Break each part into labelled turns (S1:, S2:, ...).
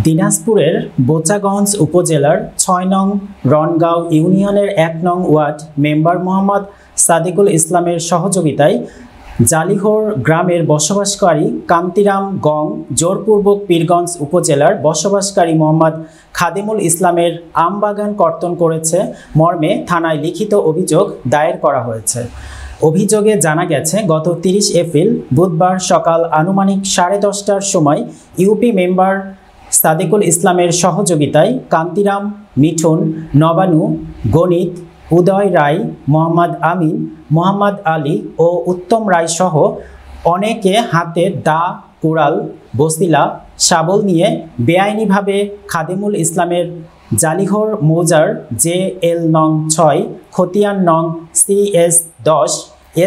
S1: দিনাজপুরের বোচাগঞ্জ উপজেলার ৬ নং রনগাঁও ইউনিয়নের ১ নং ওয়ার্ড মেম্বার মোহাম্মদ সাদিকুল ইসলামের সহযোগিতায় জালিহোর গ্রামের বসবাসকারী কান্তিরাম গং জোরপূর্বক পীরগঞ্জ উপজেলার বসবাসকারী মোহাম্মদ খাদিমুল ইসলামের আমবাগান কর্তন করেছে মর্মে থানায় লিখিত অভিযোগ দায়ের করা হয়েছে। অভিযোগে জানা গেছে, গত ৩০ এপ্রিল বুধবার সকাল আনুমানিক 10:30টার সময় ইউপি মেম্বার সাদিকুল ইসলামের সহযোগিতায় কান্তিরাম, মিঠুন, নবানু, গণিত, উদয় রায়, মোহাম্মদ আমিন, মোহাম্মদ আলী ও উত্তম রায় সহ অনেকে হাতে দা, কুড়াল, বসিলা, শাবল নিয়ে বেআইনিভাবে খাদিমুল ইসলামের জালিহোর মৌজার JL নং 6, খতিয়ান নং CS10,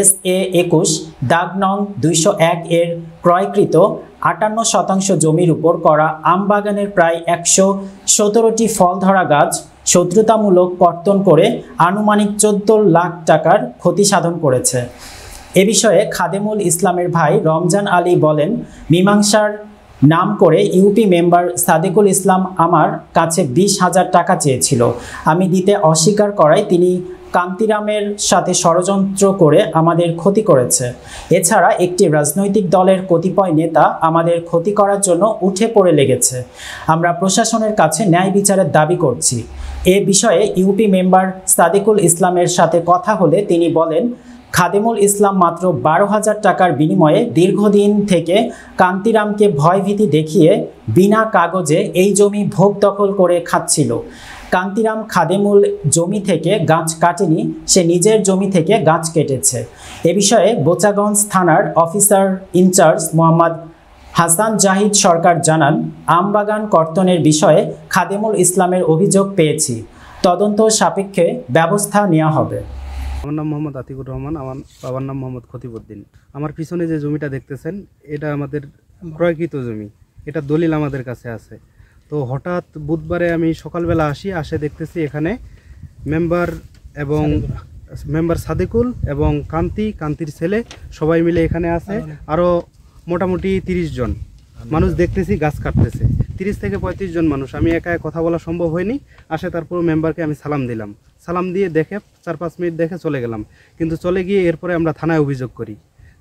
S1: SA 21, দাগ নং 201 এর ক্রয়কৃত 58% জমির উপর করা আমবাগানের প্রায় 117টি ফল ধরা গাছ শত্রুতামূলক কর্তন করে আনুমানিক 14 লাখ টাকার ক্ষতি সাধন করেছে। এ বিষয়ে খাদিমুল ইসলামের ভাই রমজান আলী বলেন, মীমাংসার নাম করে ইউপি মেম্বার সাদিকুল ইসলাম আমার কাছে 20,000 টাকা চেয়েছিল। আমি দিতে অস্বীকার করায় তিনি কান্তিরামের সাথে ষড়যন্ত্র করে আমাদের ক্ষতি করেছে। এছাড়া একটি রাজনৈতিক দলের কতিপয় নেতা আমাদের ক্ষতি করার জন্য উঠে পড়ে লেগেছে। আমরা প্রশাসনের কাছে ন্যায় বিচারের দাবি করছি। এ বিষয়ে ইউপি মেম্বার সাদিকুল ইসলামের সাথে কথা হলে তিনি বলেন, খাদিমুল ইসলাম মাত্র 12,000 টাকার বিনিময়ে দীর্ঘদিন থেকে কান্তিরামকে ভয়ভীতি দেখিয়ে বিনা কাগজে এই জমি ভোগ দখল করে খাচ্ছিল। কান্তিরাম খাদিমুল জমি থেকে গাছ কাটেনি, সে নিজের জমি থেকে গাছ কেটেছে। এ বিষয়ে বোচাগঞ্জ থানার অফিসার ইনচার্জ মোহাম্মদ হাসান জাহিদ সরকার জানান, আমবাগান কর্তনের বিষয়ে খাদিমুল ইসলামের অভিযোগ পেয়েছি, তদন্ত সাপেক্ষে ব্যবস্থা নেওয়া হবে।
S2: আমার নাম মোহাম্মদ আতিকুর রহমান, আমার বাবার নাম মোহাম্মদ খতিবউদ্দিন। আমার পিছনে যে জমিটা দেখতেছেন এটা আমাদের ক্রয়কৃত জমি, এটা দলিল আমাদের কাছে আছে। তো হঠাৎ বুধবারে আমি সকালবেলা আসে দেখতেছি এখানে মেম্বার সাদিকুল এবং কান্তির ছেলে সবাই মিলে এখানে আছে। আরও মোটামুটি 30 জন মানুষ দেখতেছি গাছ কাটতেছে, 30 থেকে 35 জন মানুষ। আমি একা কথা বলা সম্ভব হয়নি। তারপর মেম্বারকে আমি সালাম দিলাম, সালাম দিয়ে দেখে 4-5 মিনিট দেখে চলে গেলাম। কিন্তু চলে গিয়ে এরপরে আমরা থানায় অভিযোগ করি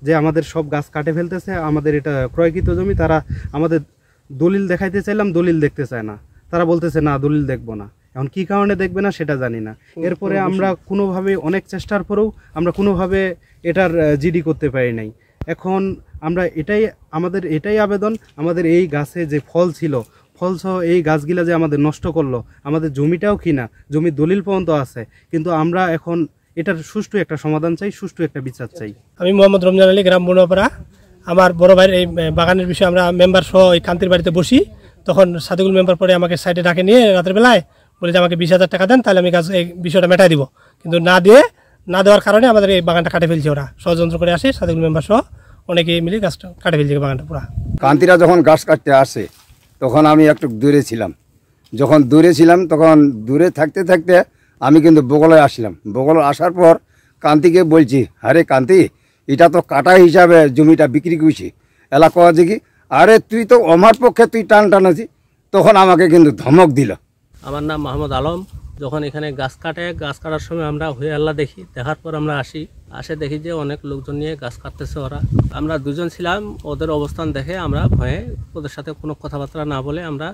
S2: যে আমাদের সব গাছ কাটে ফেলতেছে, আমাদের এটা ক্রয়কৃত জমি। তারা আমাদের দলিল দেখাইতে চাইলাম, দলিল দেখতে চায় না। তারা বলতেছে না দলিল দেখবো না। এখন কি কারণে দেখবে না সেটা জানি না। এরপরে আমরা কোনোভাবে অনেক চেষ্টার পরেও আমরা কোনোভাবে এটার জিডি করতে পারি নাই। এখন আমাদের এটাই আবেদন, আমাদের এই গাছে যে ফলসহ এই গাছগুলা যে আমাদের নষ্ট করলো, আমাদের জমিটাও কিনা, জমির দলিল পর্যন্ত আছে, কিন্তু আমরা এখন এটার সুষ্ঠু একটা সমাধান চাই, সুষ্ঠু একটা বিচার চাই।
S3: আমি মোহাম্মদ রমজান আলী, গ্রাম বনুয়াপাড়া। আমার বড় ভাইয়ের এই বাগানের বিষয়ে আমরা মেম্বার সহ এই কান্তির বাড়িতে বসি। তখন সাদিকুল মেম্বার পরে আমাকে সাইডে ডাকে নিয়ে রাতের বেলায় বলে যে আমাকে 20,000 টাকা দেন, তাহলে আমি এই বিষয়টা মেটাই দিব। কিন্তু না দেওয়ার কারণে আমাদের এই বাগানটা কাটে ফেলছে। ওরা ষড়যন্ত্র করে আসে, সাদিকুল মেম্বার সহ অনেকে মিলে গাছটা কাটে ফেলছে বাগানটা পুরা।
S4: কান্তিরা যখন গাছ কাটতে আসে তখন আমি একটু দূরে ছিলাম। তখন দূরে থাকতে থাকতে আমি কিন্তু বগলে আসলাম। বগলে আসার পর কান্তিকে বলছি, আরে কান্তি, এটা তো কাটা হিসাবে জমিটা বিক্রি করছি। এলা কয়া যে কি, আরে তুই তো আমার পক্ষে তুই টানাছি। তখন আমাকে কিন্তু ধমক দিল।
S5: আমার নাম মোহাম্মদ আলম। যখন এখানে গাছ কাটার সময় আমরা হয়ে আল্লাহ দেখি, দেখার পর আমরা আসে দেখি যে অনেক লোকজন নিয়ে গাছ কাটতেছে ওরা। আমরা দুজন ছিলাম, ওদের অবস্থান দেখে আমরা ভয়ে ওদের সাথে কোনো কথাবার্তা না বলে আমরা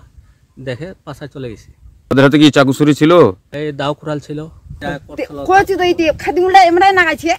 S5: দেখে পাশায় চলে গেছি।
S6: ওদের হাতে কি চাকু ছুরি ছিল?
S5: এই দাও কুড়াল ছিল।
S7: খাদিমুল্লাহ এমরাই নাগাইছে।